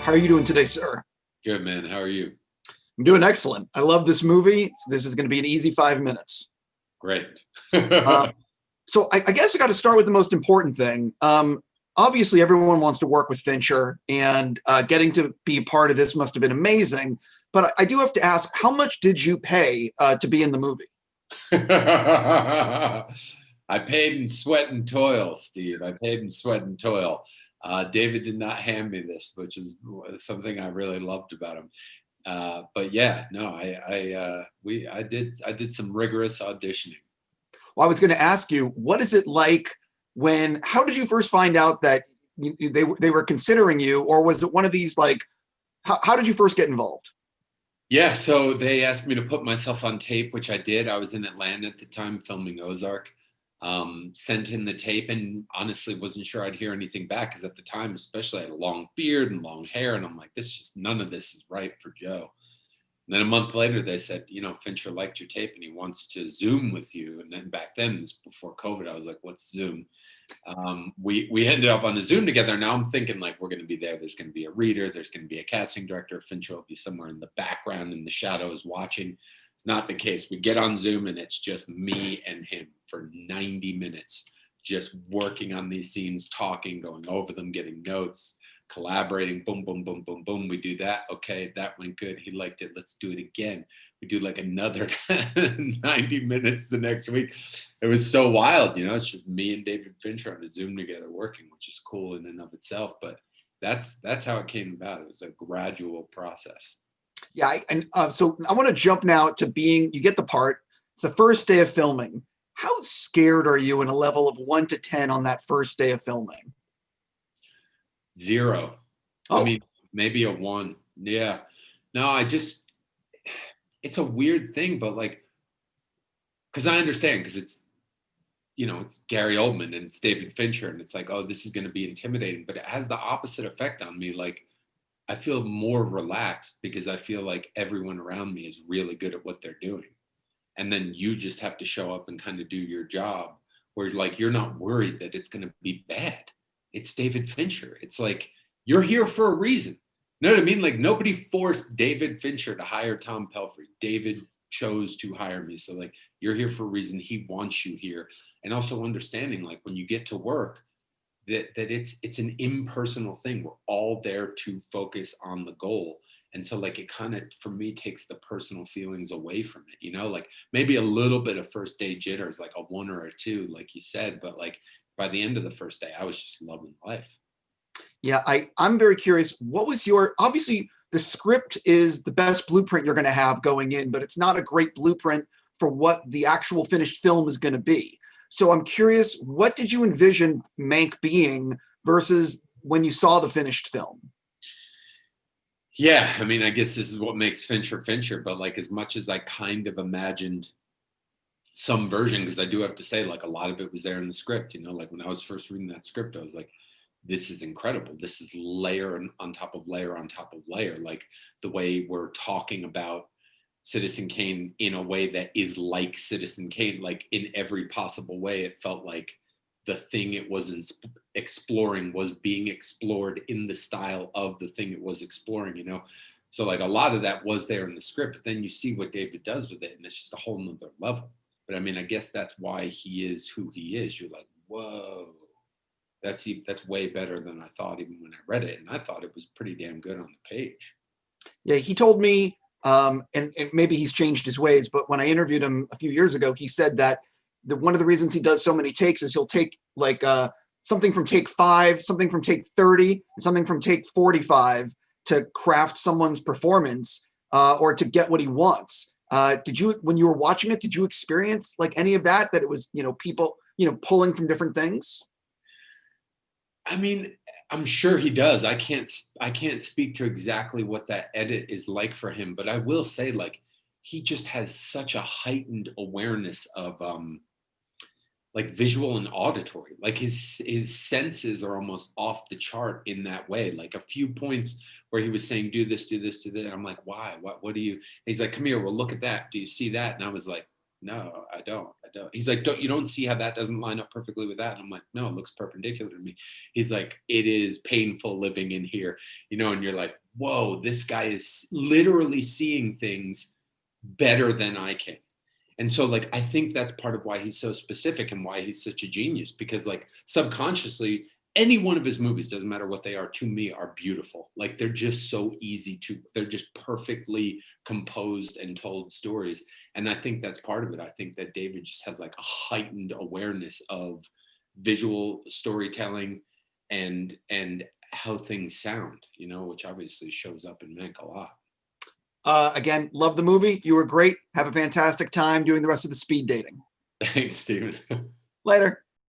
How are you doing today, sir? Good, man. How are you? I'm doing excellent. I love this movie. This is going to be an easy 5 minutes. Great. Uh, so I guess I got to start with the most important thing. Obviously, everyone wants to work with Fincher, and getting to be a part of this must have been amazing. But I do have to ask, how much did you pay to be in the movie? I paid in sweat and toil, Steve. I paid in sweat and toil. David did not hand me this, which is something I really loved about him. But yeah, no, I did some rigorous auditioning. Well, I was going to ask you, what is it like how did you first find out that they were considering you, or was it one of these, like, how did you first get involved? Yeah, so they asked me to put myself on tape, which I did. I was in Atlanta at the time filming Ozark. Sent in the tape and honestly wasn't sure I'd hear anything back because at the time, especially, I had a long beard and long hair, and I'm like, none of this is right for Joe. And then a month later, they said, Fincher liked your tape and he wants to Zoom with you. And then back then, this before COVID, I was like, what's Zoom? We ended up on the Zoom together. Now I'm thinking, like, we're going to be there. There's going to be a reader. There's going to be a casting director. Fincher will be somewhere in the background in the shadows watching. It's not the case. We get on Zoom and it's just me and him for 90 minutes, just working on these scenes, talking, going over them, getting notes, collaborating, boom, boom, boom, boom, boom. We do that. Okay, that went good. He liked it. Let's do it again. We do like another 90 minutes the next week. It was so wild, it's just me and David Fincher on a Zoom together working, which is cool in and of itself. But that's how it came about. It was a gradual process. Yeah, so I want to jump now to you get the part. It's the first day of filming. How scared are you in a level of 1 to 10 on that first day of filming? 0. Oh. I mean, maybe a 1. Yeah. No, it's a weird thing, but like, because I understand, because it's Gary Oldman and it's David Fincher, and it's like, oh, this is going to be intimidating, but it has the opposite effect on me. Like, I feel more relaxed because I feel like everyone around me is really good at what they're doing. And then you just have to show up and kind of do your job where, like, you're not worried that it's going to be bad. It's David Fincher. It's like, you're here for a reason. You know what I mean? Like, nobody forced David Fincher to hire Tom Pelphrey. David chose to hire me. So, like, you're here for a reason. He wants you here. And also understanding, like, when you get to work, that it's an impersonal thing. We're all there to focus on the goal. And so, like, it kind of, for me, takes the personal feelings away from it, like maybe a little bit of first day jitters, like a 1 or a 2, like you said, but like by the end of the first day, I was just loving life. Yeah, I'm very curious. What was obviously the script is the best blueprint you're going to have going in, but it's not a great blueprint for what the actual finished film is going to be. So I'm curious, what did you envision Mank being versus when you saw the finished film? Yeah, I mean, I guess this is what makes Fincher, but like, as much as I kind of imagined some version, because I do have to say, like, a lot of it was there in the script, like when I was first reading that script, I was like, this is incredible. This is layer on top of layer on top of layer. Like, the way we're talking about Citizen Kane in a way that is like Citizen Kane, like in every possible way. It felt like the thing it was exploring was being explored in the style of the thing it was exploring, So, like, a lot of that was there in the script, but then you see what David does with it, and it's just a whole nother level. But I mean, I guess that's why he is who he is. You're like, whoa, that's way better than I thought, even when I read it. And I thought it was pretty damn good on the page. Yeah, he told me, and maybe he's changed his ways, but when I interviewed him a few years ago, he said that one of the reasons he does so many takes is he'll take, like, something from take 5, something from take 30, and something from take 45 to craft someone's performance, or to get what he wants. When you were watching it, did you experience like any of that it was, people, pulling from different things? I mean, I'm sure he does. I can't speak to exactly what that edit is like for him, but I will say, like, he just has such a heightened awareness of like visual and auditory. Like, his senses are almost off the chart in that way. Like, a few points where he was saying, do this, do this, do that. And I'm like, why? What do you? And he's like, come here, well, look at that. Do you see that? And I was like, no, I don't. don't. He's like, you don't see how that doesn't line up perfectly with that? And I'm like, no, it looks perpendicular to me. He's like, it is painful living in here, you know, and you're like, whoa, this guy is literally seeing things better than I can. And so like, I think that's part of why he's so specific and why he's such a genius, because like subconsciously, any one of his movies, doesn't matter what they are, to me are beautiful. Like they're just so easy they're just perfectly composed and told stories. And I think that's part of it. I think that David just has like a heightened awareness of visual storytelling and how things sound, you know, which obviously shows up in Mank a lot. Again, love the movie. You were great. Have a fantastic time doing the rest of the speed dating. Thanks, Steven. Later.